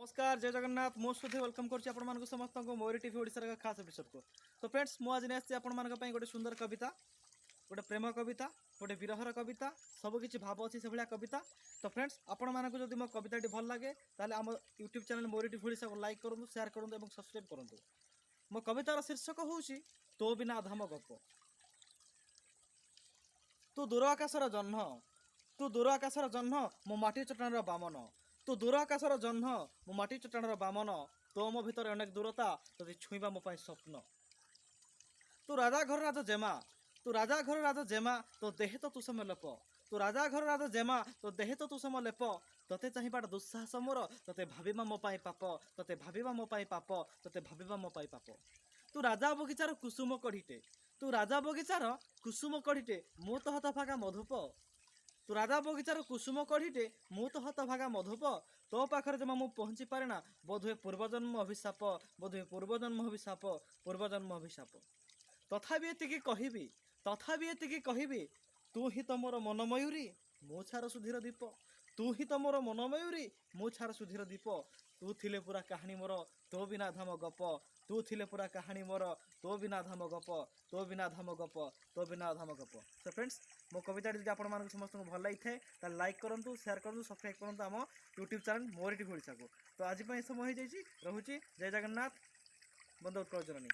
नमस्कार जय जगन्नाथ मो सुधे वेलकम कर समस्त मोरी टीवी ओडिशार एक खास एपिसोड को। तो फ्रेंड्स मु आज नहीं आसी गोटे सुंदर कविता, गोटे प्रेम कविता, गोटे विरहर कविता, सबकि भाव अच्छी से भाया कविता। तो फ्रेंड्स आपण मानक जब मो कविताटी भल लगे ताले आम यूट्यूब चैनल मोरी टीवी ओडिशा को लाइक करूँ, शेयर करूँ और सब्सक्राइब करूँ। मो कवितार शीर्षक हूँ तो बिना अधम गप। तू दूर आकाशर जह्न, तू दूर आकाशर जह्न मो माटी चट्टाणर बामन। तू दूर आकाशर जह्न मो माटी चट्टाणर बामन। तो मो भितर अनेक दूरता तोते छुईबा मो पाई स्वप्न। तू राजा घर राजा जेमा, तू राजा घर राजा जेमा तो देहे तो तुसम लेप। तू राजा घर राजा जेमा तो देहे तो तुसम लेप। तोते चाहिबार दुस्साहस मोर, तोते भाबिबा मो पाई पाप, तोते भाबिबा मो पाई पाप, तोते भाबिबा मो पाई पाप। तू राजा बगीचार कुसुम कढ़ीटे, तू राजा बगीचार कुसुम कढ़ीटे मु तो हतभागा मधुप। तू राजा बगीचार कुसुम कढ़ीटे मु तो हतभागा मधुप। तो पाखर जमा मु पहुँची पारे ना बोधुए पूर्वजन्म अभिशाप, बोधुए पूर्वजन्म अभिशाप, पूर्वजन्म अभिशाप। तथापि एतिकी कहबी, तथापि एतिकी कहबी तू ही तो मोर मनमयूरी मो छार सुधीर दीप। तू ही तो मोर मनमयूरी मो छार सुधीर दीप। तू थिले पूरा कहानी मोर तो बिना धाम गप। तू थिले पूरा कहानी मोर तो बिना धाम गप, तो बिना धाम गप, तो बिना धाम गप। सो फ्रेंड्स मो कविता जी आप समस्त को भल लगी था लाइक करूँ, शेयर करूँ, सब्सक्राइब करूँ आम यूट्यूब चैनल मोरी टीवी ओडिशा को। तो आज समय हो जाइए, रोचे जय जगन्नाथ, बंद उत्कल जननी।